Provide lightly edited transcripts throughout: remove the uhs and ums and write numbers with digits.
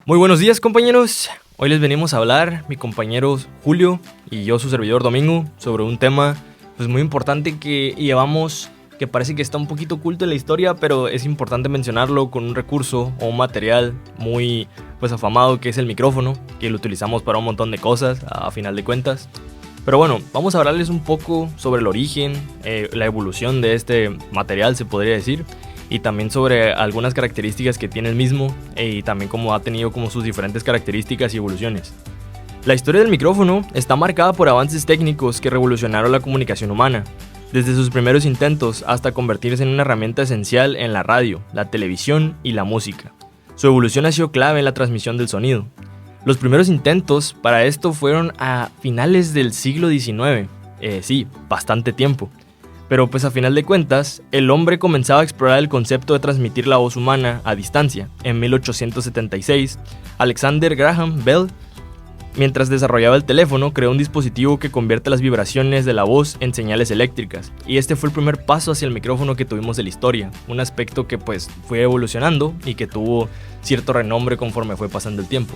Muy buenos días, compañeros. Hoy les venimos a hablar, mi compañero Julio y yo, su servidor Domingo, sobre un tema pues muy importante que llevamos, que parece que está un poquito oculto en la historia, pero es importante mencionarlo con un recurso o un material muy pues afamado, que es el micrófono, que lo utilizamos para un montón de cosas, a final de cuentas. Pero bueno, vamos a hablarles un poco sobre el origen, la evolución de este material, se podría decir, y también sobre algunas características que tiene el mismo, y también cómo ha tenido como sus diferentes características y evoluciones. La historia del micrófono está marcada por avances técnicos que revolucionaron la comunicación humana, desde sus primeros intentos hasta convertirse en una herramienta esencial en la radio, la televisión y la música. Su evolución ha sido clave en la transmisión del sonido. Los primeros intentos para esto fueron a finales del siglo XIX, sí, bastante tiempo. Pero pues a final de cuentas, el hombre comenzaba a explorar el concepto de transmitir la voz humana a distancia. En 1876, Alexander Graham Bell, mientras desarrollaba el teléfono, creó un dispositivo que convierte las vibraciones de la voz en señales eléctricas. Y este fue el primer paso hacia el micrófono que tuvimos de la historia, un aspecto que pues fue evolucionando y que tuvo cierto renombre conforme fue pasando el tiempo.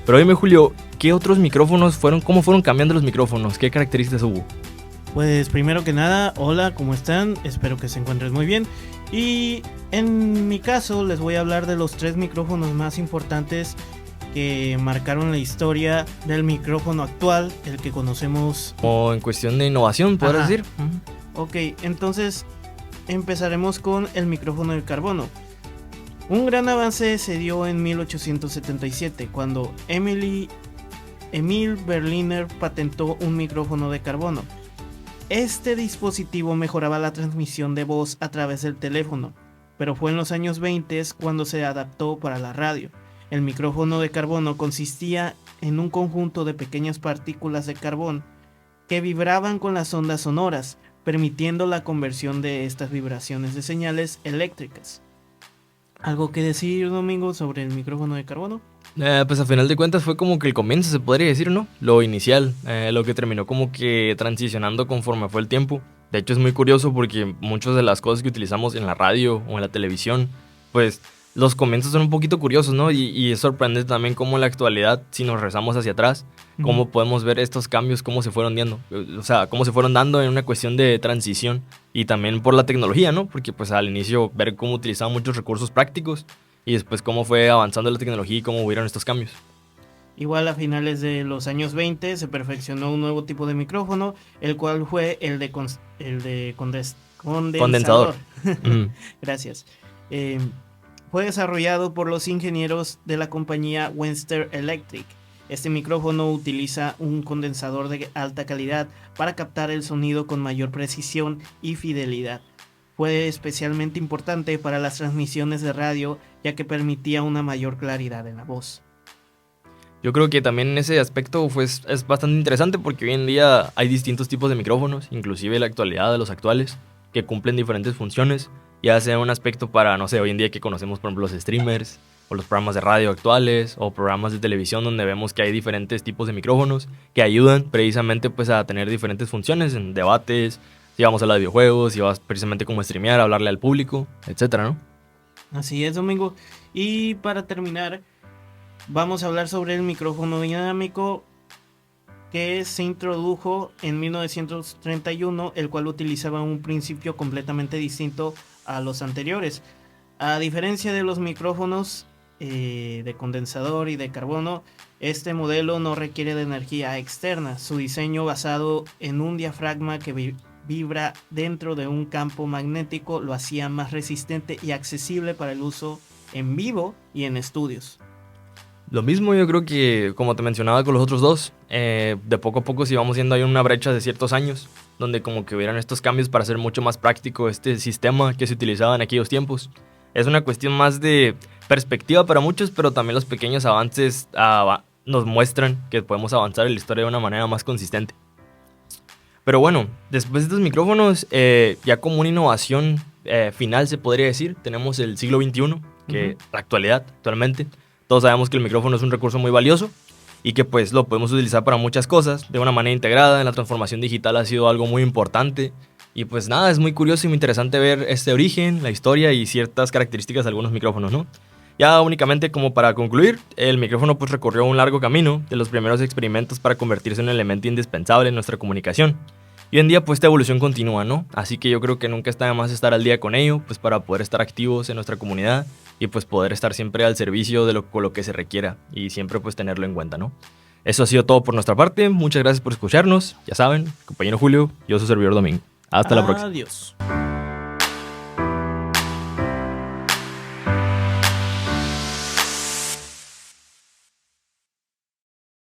Pero dime, Julio, ¿qué otros micrófonos cómo fueron cambiando los micrófonos? ¿Qué características hubo? Pues primero que nada, hola, ¿cómo están? Espero que se encuentren muy bien. Y en mi caso les voy a hablar de los 3 micrófonos más importantes que marcaron la historia del micrófono actual, el que conocemos. O en cuestión de innovación, ¿podrás decir? Ok, entonces empezaremos con el micrófono de carbono. Un gran avance se dio en 1877, cuando Emil Berliner patentó un micrófono de carbono. Este dispositivo mejoraba la transmisión de voz a través del teléfono, pero fue en los años 20 cuando se adaptó para la radio. El micrófono de carbono consistía en un conjunto de pequeñas partículas de carbón que vibraban con las ondas sonoras, permitiendo la conversión de estas vibraciones de señales eléctricas. ¿Algo que decir, Domingo, sobre el micrófono de carbono? Pues a final de cuentas fue como que el comienzo, se podría decir, ¿no? Lo inicial, lo que terminó como que transicionando conforme fue el tiempo. De hecho es muy curioso porque muchas de las cosas que utilizamos en la radio o en la televisión, pues los comienzos son un poquito curiosos, ¿no? Y es sorprendente también cómo en la actualidad, si nos rezamos hacia atrás, cómo podemos ver estos cambios, cómo se fueron dando. O sea, cómo se fueron dando en una cuestión de transición y también por la tecnología, ¿no? Porque pues al inicio ver cómo utilizaban muchos recursos prácticos y después cómo fue avanzando la tecnología y cómo hubieron estos cambios. Igual a finales de los años 20 se perfeccionó un nuevo tipo de micrófono, el cual fue el de condensador. Gracias. Fue desarrollado por los ingenieros de la compañía Western Electric. Este micrófono utiliza un condensador de alta calidad para captar el sonido con mayor precisión y fidelidad. Fue especialmente importante para las transmisiones de radio, ya que permitía una mayor claridad en la voz. Yo creo que también en ese aspecto pues, es bastante interesante porque hoy en día hay distintos tipos de micrófonos, inclusive en la actualidad de los actuales, que cumplen diferentes funciones, ya sea un aspecto para, no sé, hoy en día que conocemos por ejemplo los streamers, o los programas de radio actuales, o programas de televisión donde vemos que hay diferentes tipos de micrófonos que ayudan precisamente pues a tener diferentes funciones en debates, si vamos a hablar de videojuegos, si vas precisamente como streamear, hablarle al público, etcétera, ¿no? Así es, Domingo. Y para terminar, vamos a hablar sobre el micrófono dinámico que se introdujo en 1931, el cual utilizaba un principio completamente distinto a los anteriores. A diferencia de los micrófonos de condensador y de carbono, este modelo no requiere de energía externa. Su diseño, basado en un diafragma que vibra dentro de un campo magnético, lo hacía más resistente y accesible para el uso en vivo y en estudios. Lo mismo yo creo que, como te mencionaba con los otros dos, de poco a poco sí vamos viendo ahí una brecha de ciertos años, donde como que hubieran estos cambios para hacer mucho más práctico este sistema que se utilizaba en aquellos tiempos. Es una cuestión más de perspectiva para muchos, pero también los pequeños avances nos muestran que podemos avanzar en la historia de una manera más consistente. Pero bueno, después de estos micrófonos, ya como una innovación final se podría decir, tenemos el siglo XXI, que la actualmente. Todos sabemos que el micrófono es un recurso muy valioso y que pues lo podemos utilizar para muchas cosas de una manera integrada. En la transformación digital ha sido algo muy importante y pues nada, es muy curioso y muy interesante ver este origen, la historia y ciertas características de algunos micrófonos, ¿no? Ya únicamente como para concluir, el micrófono pues recorrió un largo camino de los primeros experimentos para convertirse en un elemento indispensable en nuestra comunicación. Y hoy en día pues esta evolución continúa, ¿no? Así que yo creo que nunca está de más estar al día con ello, pues para poder estar activos en nuestra comunidad y pues poder estar siempre al servicio de con lo que se requiera y siempre pues tenerlo en cuenta, ¿no? Eso ha sido todo por nuestra parte, muchas gracias por escucharnos, ya saben, compañero Julio, yo soy su servidor Domingo. Hasta la próxima. Adiós.